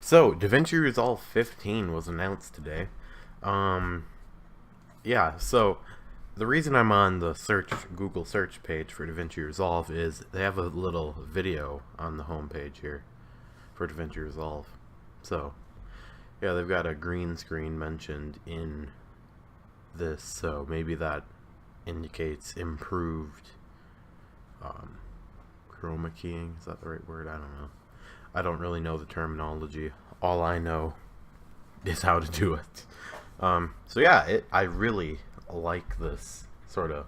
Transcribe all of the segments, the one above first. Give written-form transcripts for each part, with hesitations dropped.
So, Davinci Resolve 15 was announced today. Um, yeah, so the reason I'm on the Google search page for Davinci Resolve is they have a little video on the home page here for Davinci Resolve. So, yeah, they've got a green screen mentioned in this, so maybe that indicates improved chroma keying. Is that the right word? I don't know. I don't really know the terminology. All I know is how to do it. So yeah, I really like this sort of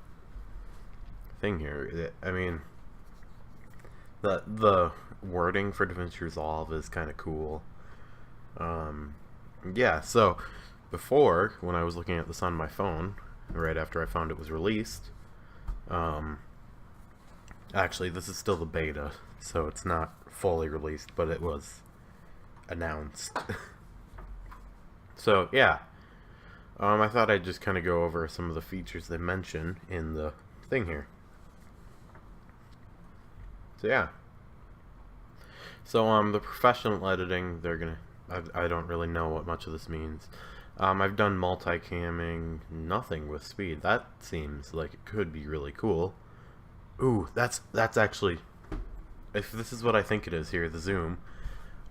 thing here. I mean, the wording for DaVinci Resolve is kind of cool. Yeah, so before, when I was looking at this on my phone, right after I found it was released, actually this is still the beta, so it's not fully released, but it was announced. So yeah, I thought I'd just kind of go over some of the features they mention in the thing here. So yeah. So the professional editing, they're gonna. I don't really know what much of this means. I've done multicamming, nothing with speed. That seems like it could be really cool. Ooh, that's actually, if this is what I think it is here, the zoom.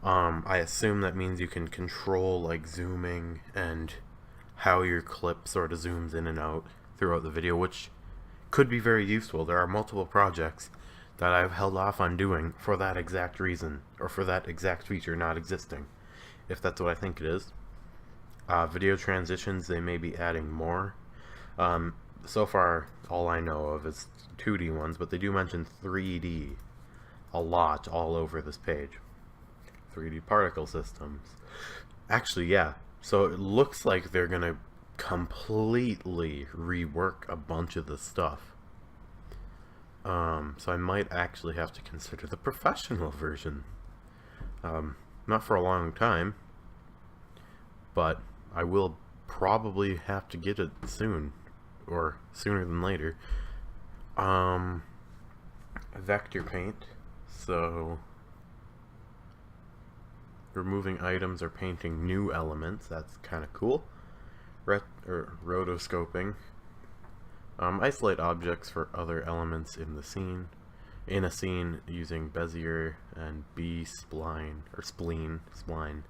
I assume that means you can control like zooming and how your clip sort of zooms in and out throughout the video, which could be very useful. There are multiple projects that I've held off on doing for that exact reason, or for that exact feature not existing, if that's what I think it is. Video transitions, they may be adding more. So far, all I know of is 2D ones, but they do mention 3D a lot all over this page. 3D particle systems. Actually, yeah. So it looks like they're going to completely rework a bunch of this stuff. So I might actually have to consider the professional version. Not for a long time, but I will probably have to get it soon, or sooner than later. Vector paint. So removing items or painting new elements. That's kind of cool. Rotoscoping. Isolate objects for other elements in the scene. In a scene using Bezier and B-spline or spline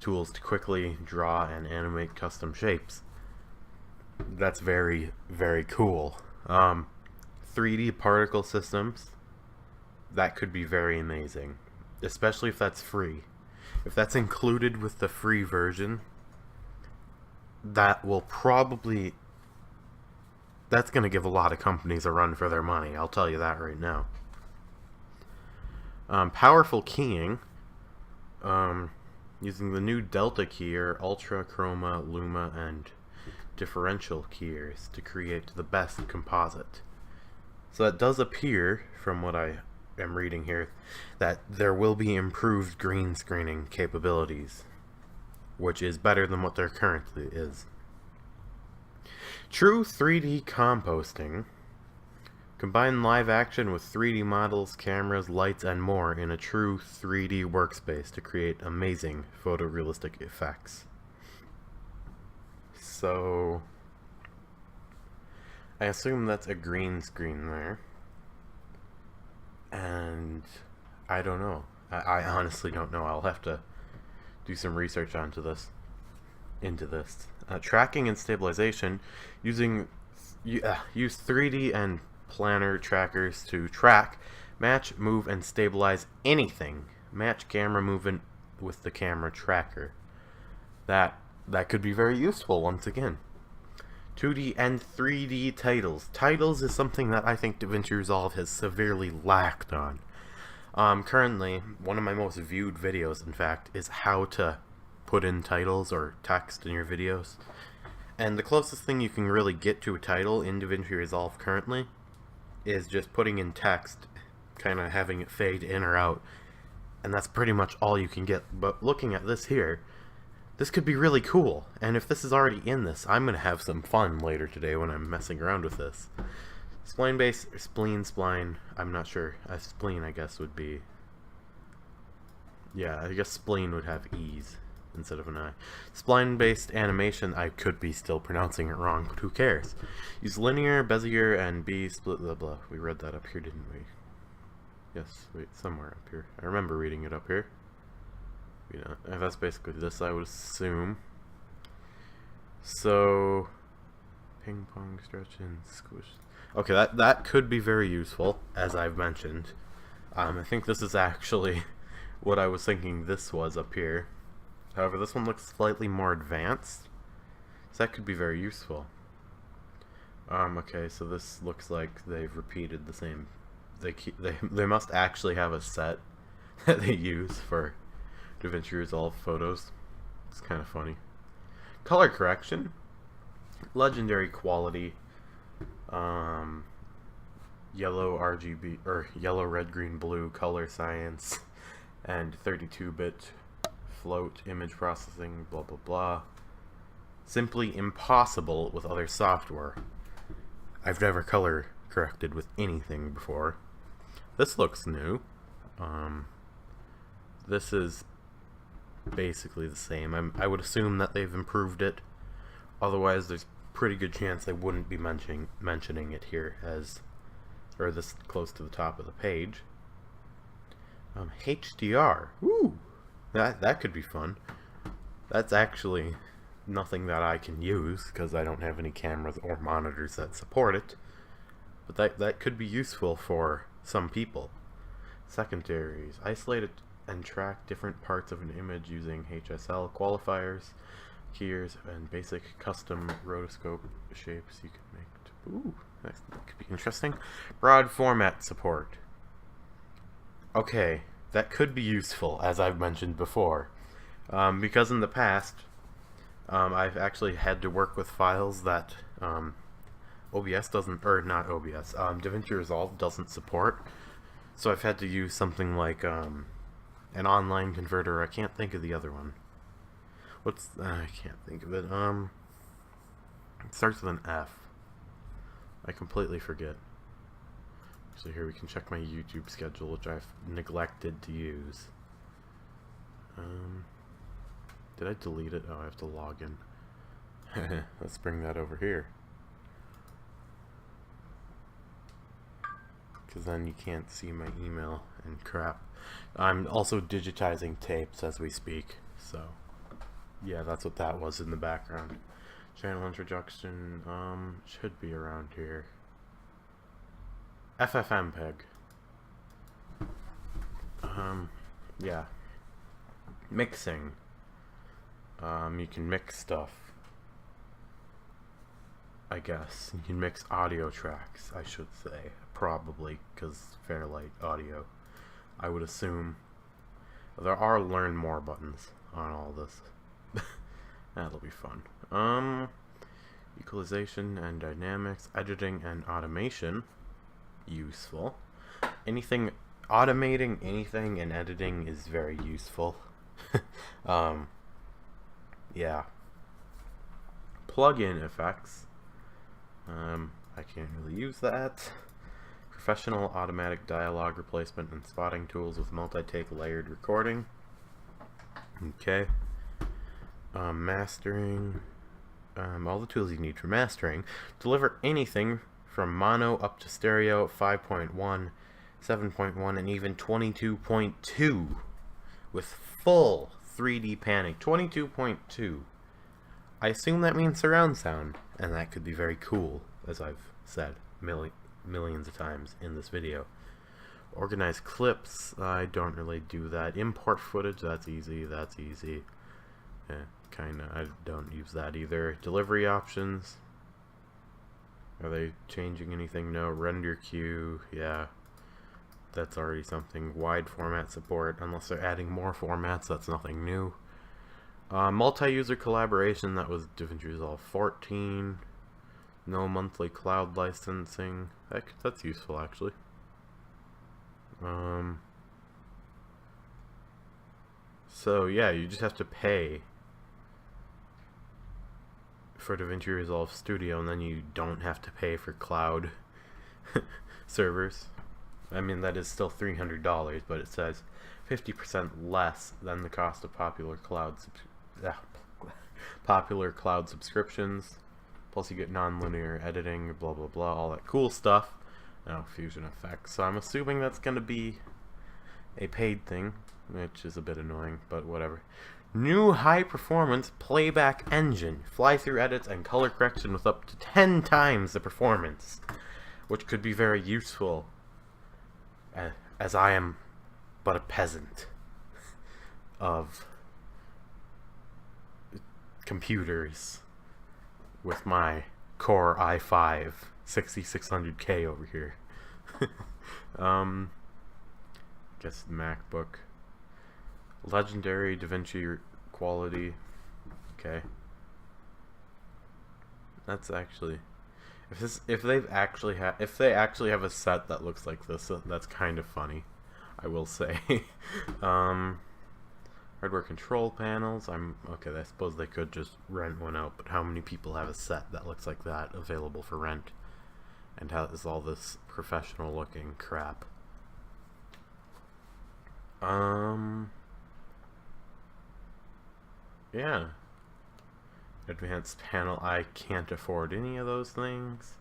tools to quickly draw and animate custom shapes. That's very, very cool. 3D particle systems. That could be very amazing, especially if that's free. If that's included with the free version, that will probably, that's going to give a lot of companies a run for their money, I'll tell you that right now. Powerful keying, using the new Delta keyer, Ultra, Chroma, Luma, and Differential keyers to create the best composite. So that does appear, from what I am reading here, that there will be improved green screening capabilities, which is better than what there currently is. True 3D composting. Combine live action with 3D models, cameras, lights, and more in a true 3D workspace to create amazing photorealistic effects. So I assume that's a green screen there. And I don't know. I honestly don't know. I'll have to do some research into this. Tracking and stabilization, use 3D and planar trackers to track, match, move, and stabilize anything. Match camera movement with the camera tracker. That could be very useful once again. 2D and 3D titles. Titles is something that I think DaVinci Resolve has severely lacked on. Currently, one of my most viewed videos, in fact, is how to put in titles or text in your videos. And the closest thing you can really get to a title in DaVinci Resolve currently is just putting in text, kind of having it fade in or out. And that's pretty much all you can get. But looking at this here, this could be really cool, and if this is already in this, I'm going to have some fun later today when I'm messing around with this. Spline base, spline, I'm not sure. A spleen, I guess, would be Yeah, I guess spleen would have E's instead of an I. Spline-based animation, I could be still pronouncing it wrong, but who cares? Use linear, Bezier, and B split blah blah. We read that up here, didn't we? Yes, wait, somewhere up here. I remember reading it up here. You know, and that's basically this, I would assume. So, ping pong, stretch, and squish. Okay, that could be very useful, as I've mentioned. I think this is actually what I was thinking this was up here. However, this one looks slightly more advanced, so that could be very useful. Okay, so this looks like they've repeated the same. They must actually have a set that they use for Davinci Resolve photos. It's kind of funny. Color correction, legendary quality, yellow RGB or yellow, red, green, blue color science, and 32-bit float image processing. Blah blah blah. Simply impossible with other software. I've never color corrected with anything before. This looks new. This is basically the same. I would assume that they've improved it. Otherwise, there's a pretty good chance they wouldn't be mentioning it here as, or this close to the top of the page. HDR. Woo! That could be fun. That's actually nothing that I can use because I don't have any cameras or monitors that support it. But that could be useful for some people. Secondaries. Isolate it and track different parts of an image using HSL qualifiers, keyers, and basic custom rotoscope shapes you can make. Ooh, that could be interesting. Broad format support. Okay, that could be useful, as I've mentioned before. Because in the past, I've actually had to work with files that OBS doesn't, or not OBS, Davinci Resolve doesn't support. So I've had to use something like an online converter. I can't think of the other one. I can't think of it. It starts with an F. I completely forget. So here we can check my YouTube schedule, which I've neglected to use. Did I delete it? Oh, I have to log in. Let's bring that over here. Because then you can't see my email and crap. I'm also digitizing tapes as we speak, so yeah, that's what that was in the background. Channel introduction, should be around here. FFmpeg. Yeah. Mixing. You can mix stuff. I guess. You can mix audio tracks, I should say. Probably, because Fairlight Audio. I would assume. There are learn more buttons on all this. That'll be fun. Equalization and dynamics, editing and automation. Useful. Automating anything and editing is very useful. Yeah. Plug-in effects. I can't really use that. Professional automatic dialogue replacement and spotting tools with multi-take layered recording. Okay. Mastering. All the tools you need for mastering. Deliver anything from mono up to stereo 5.1, 7.1, and even 22.2 with full 3D panning. 22.2. I assume that means surround sound, and that could be very cool, as I've said millions of times in this video. Organize clips, I don't really do that. Import footage, that's easy. Yeah, kinda, I don't use that either. Delivery options, are they changing anything? No. Render queue, yeah, that's already something. Wide format support, unless they're adding more formats, that's nothing new. Multi-user collaboration, that was Davinci Resolve 14. No monthly cloud licensing. That's useful, actually. So yeah, you just have to pay for Davinci Resolve Studio, and then you don't have to pay for cloud servers. I mean, that is still $300, but it says 50% less than the cost of popular cloud subscriptions. Plus, you get non-linear editing, blah blah blah, all that cool stuff. No fusion effects. So I'm assuming that's going to be a paid thing, which is a bit annoying, but whatever. New high-performance playback engine, fly-through edits, and color correction with up to 10 times the performance, which could be very useful, as I am but a peasant of computers with my Core i5 6600K over here. Guess MacBook. Legendary Davinci quality. Okay. That's actually, if they actually have a set that looks like this, that's kind of funny, I will say. Hardware control panels. Okay, I suppose they could just rent one out, but how many people have a set that looks like that available for rent and has all this professional looking crap? Yeah. Advanced panel. I can't afford any of those things.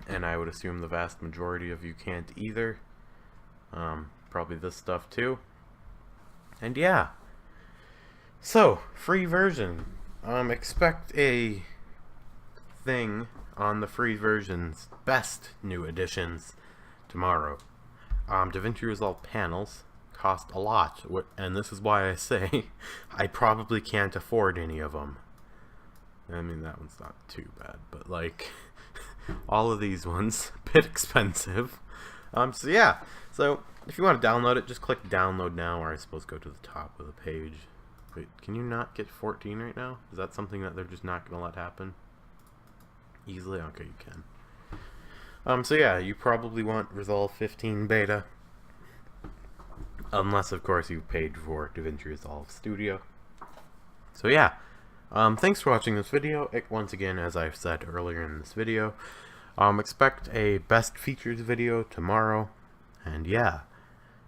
And I would assume the vast majority of you can't either. Probably this stuff too. And yeah. So, free version. Expect a thing on the free version's best new additions tomorrow. Davinci Resolve panels cost a lot, and this is why I say I probably can't afford any of them. I mean, that one's not too bad, but like all of these ones, a bit expensive. So yeah, so if you want to download it, just click download now, or I suppose go to the top of the page. Wait, can you not get 14 right now? Is that something that they're just not going to let happen easily? Okay, you can. So yeah, you probably want Resolve 15 beta. Unless, of course, you paid for Davinci Resolve Studio. So yeah, thanks for watching this video. Once again, as I've said earlier in this video, expect a best features video tomorrow. And yeah,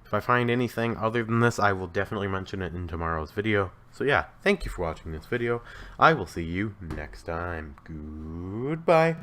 if I find anything other than this, I will definitely mention it in tomorrow's video. So yeah, thank you for watching this video. I will see you next time. Goodbye.